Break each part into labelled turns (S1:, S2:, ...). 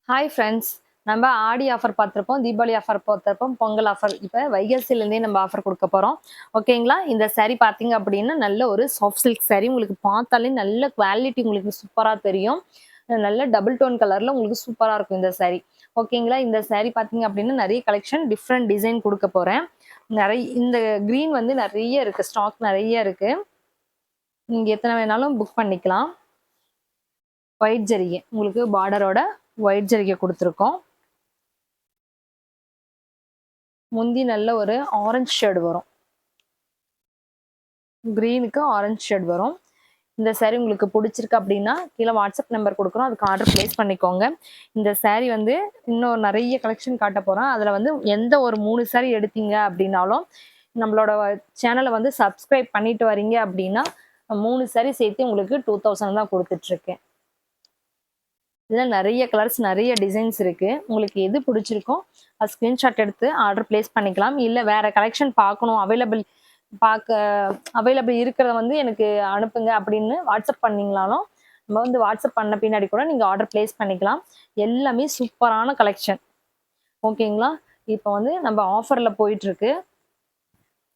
S1: Hi friends. நம்ம ஆடி offer பார்த்துருப்போம், Deepavali offer பார்த்துருப்போம், பொங்கல் ஆஃபர். இப்போ வைகாசிலேருந்தே நம்ம ஆஃபர் குடுக்க போறோம். ஓகேங்களா? இந்த சாரி பார்த்தீங்க அப்படின்னா, நல்ல ஒரு சாஃப்ட் சில்க் சாரி. உங்களுக்கு பார்த்தாலே நல்ல குவாலிட்டி உங்களுக்கு சூப்பரா தெரியும். நல்ல டபுள் டோன் கலர்ல உங்களுக்கு சூப்பரா இருக்கும் இந்த சாரி. ஓகேங்களா? இந்த சாரி பார்த்தீங்க அப்படின்னா, நெறைய கலெக்ஷன் டிஃப்ரெண்ட் டிசைன் குடுக்க போறேன். இந்த கிரீன் வந்து நெறைய இருக்கு. ஸ்டாக் நெறைய இருக்கு. நீங்க எத்தன வேணாலும் புக் பண்ணிக்கலாம். ஒயிட் ஜரிகை. உங்களுக்கு பார்டரோட ஒயிட் ஜரிகை குடுத்துருக்கோம். முந்தி நல்ல ஒரு ஆரஞ்சு ஷேட் வரும். கிரீனுக்கு ஆரஞ்சு ஷேட் வரும். இந்த சாரி உங்களுக்கு பிடிச்சிருக்கு அப்படின்னா கீழே வாட்ஸ்அப் நம்பர் கொடுக்குறோம், அதுக்கு ஆர்டர் பிளேஸ் பண்ணிக்கோங்க. இந்த சாரி வந்து இன்னும் நிறைய கலெக்ஷன் காட்ட போகிறோம். அதில் வந்து எந்த ஒரு 3 சாரி எடுத்தீங்க அப்படின்னாலும் நம்மளோட சேனலை வந்து சப்ஸ்கிரைப் பண்ணிட்டு வரீங்க அப்படின்னா 3 சாரி சேர்த்து உங்களுக்கு 2000 தான் கொடுத்துட்ருக்கேன். இதில் நிறைய கலர்ஸ் நிறைய டிசைன்ஸ் இருக்குது. உங்களுக்கு எது பிடிச்சிருக்கோ அது ஸ்க்ரீன்ஷாட் எடுத்து ஆர்டர் பிளேஸ் பண்ணிக்கலாம். இல்லை வேறு கலெக்ஷன் பார்க்கணும், அவைலபிள் இருக்கிறத வந்து எனக்கு அனுப்புங்க அப்படின்னு வாட்ஸ்அப் பண்ணிங்களாலும் நம்ம வந்து வாட்ஸ்அப் பண்ண பின்னாடி கூட நீங்கள் ஆர்டர் பிளேஸ் பண்ணிக்கலாம். எல்லாமே சூப்பரான கலெக்ஷன். ஓகேங்களா? இப்போ வந்து நம்ம ஆஃபரில் போயிட்டுருக்கு.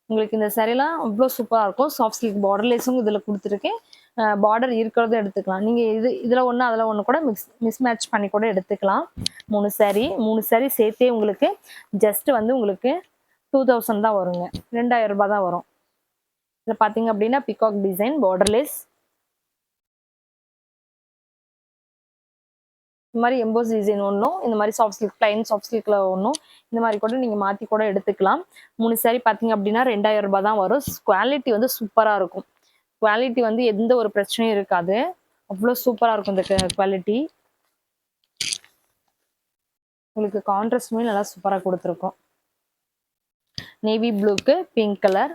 S1: உங்களுக்கு இந்த சாரீலாம் அவ்வளோ சூப்பராக இருக்கும். சாஃப்ட் சில்க் பார்டர்லேஸும் இதில் கொடுத்துருக்கேன். பார்டர் இருக்கிறதும் எடுத்துக்கலாம். நீங்கள் இதில் ஒன்று அதில் ஒன்று கூட மிஸ் மேட்ச் பண்ணி கூட எடுத்துக்கலாம். 3 சாரீ சேர்த்தே உங்களுக்கு ஜஸ்ட் வந்து உங்களுக்கு 2000 தான் வருங்க. 2000 ரூபாய் தான் வரும். இதில் பார்த்தீங்க அப்படின்னா பிகாக் டிசைன் பார்டர்லேஸ், இந்த மாதிரி எம்போஸ் டிசைன் ஒன்றும், இந்த மாதிரி சாஃப்ட் சில்க் பிளைன் சாஃப்ட் சில்கில் ஒன்றும், இந்த மாதிரி கூட நீங்கள் மாற்றி கூட எடுத்துக்கலாம். 3 சாரீ பார்த்தீங்க அப்படின்னா 2000 ரூபாய் தான் வரும். குவாலிட்டி வந்து சூப்பராக இருக்கும். குவாலிட்டி வந்து எந்த ஒரு பிரச்சனையும் இருக்காது. அவ்வளோ சூப்பராக இருக்கும் இந்த குவாலிட்டி. உங்களுக்கு கான்ட்ராஸ்டுமே நல்லா சூப்பராக கொடுத்துருக்கோம். நேவி ப்ளூக்கு பிங்க் கலர்.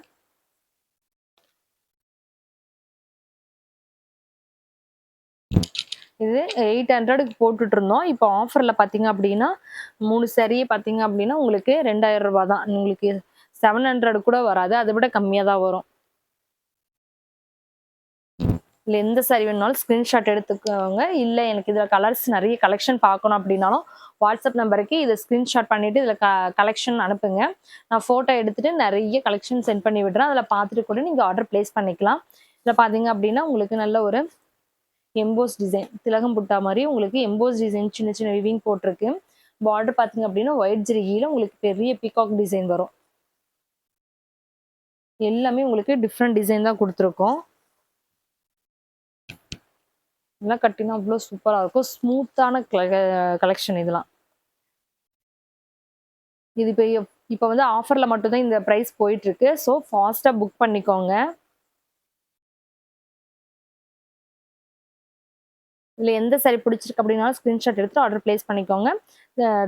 S1: இது 800க்கு போட்டுட்டு இருந்தோம். இப்போ ஆஃபரில் பார்த்தீங்க அப்படின்னா 3 சாரியே பார்த்தீங்க அப்படின்னா உங்களுக்கு 2000 ரூபாய் தான். உங்களுக்கு 700 கூட வராது, அதை விட கம்மியாக தான் வரும். இல்லை எந்த சாரி வேணுனாலும் ஸ்க்ரீன்ஷாட் எடுத்துக்கோங்க. இல்லை எனக்கு இதில் கலர்ஸ் நிறைய கலெக்ஷன் பார்க்கணும் அப்படின்னாலும் வாட்ஸ்அப் நம்பருக்கு இதை ஸ்க்ரீன்ஷாட் பண்ணிவிட்டு இதில் கலெக்ஷன் அனுப்புங்க. நான் ஃபோட்டோ எடுத்துகிட்டு நிறைய கலெக்ஷன் சென்ட் பண்ணி விடுறேன். அதில் பார்த்துட்டு கூட நீங்கள் ஆர்டர் பிளேஸ் பண்ணிக்கலாம். இதில் பார்த்தீங்க அப்படின்னா உங்களுக்கு நல்ல ஒரு எம்போஸ் டிசைன், திலகம் புட்டா மாதிரி உங்களுக்கு எம்போஸ் டிசைன் சின்ன சின்ன விவிங் போட்டிருக்கு. பார்டர் பார்த்தீங்க அப்படின்னா ஒயிட் ஜரிகையில் உங்களுக்கு பெரிய பீகாக் டிசைன் வரும். எல்லாமே உங்களுக்கு டிஃப்ரெண்ட் டிசைன் தான் கொடுத்துருக்கோம். இதெல்லாம் கட்டினா அவ்வளோ சூப்பராக இருக்கும். ஸ்மூத்தான கலெக்ஷன் இதெல்லாம். இது இப்போ வந்து ஆஃபரில் மட்டும்தான் இந்த ப்ரைஸ் போயிட்டுருக்கு. ஸோ ஃபாஸ்ட்டாக புக் பண்ணிக்கோங்க. இதில் எந்த சாரி பிடிச்சிருக்கு அப்படின்னாலும் ஸ்க்ரீன்ஷாட் எடுத்து ஆர்டர் பிளேஸ் பண்ணிக்கோங்க.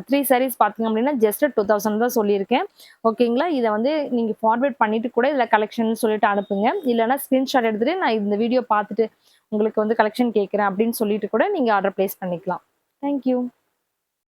S1: 3 சாரீஸ் பார்த்தீங்க அப்படின்னா ஜஸ்ட் 2000 தான் சொல்லியிருக்கேன். ஓகேங்களா? இதை வந்து நீங்கள் ஃபார்வேர்ட் பண்ணிவிட்டு கூட இதில் கலெக்ஷன் சொல்லிட்டு அனுப்புங்க. இல்லைனா ஸ்க்ரீன்ஷாட் எடுத்துகிட்டு நான் இந்த வீடியோ பார்த்துட்டு உங்களுக்கு வந்து கலெக்ஷன் கேட்குறேன் அப்படின்னு சொல்லிட்டு கூட நீங்கள் ஆர்டர் பிளேஸ் பண்ணிக்கலாம். தேங்க்யூ.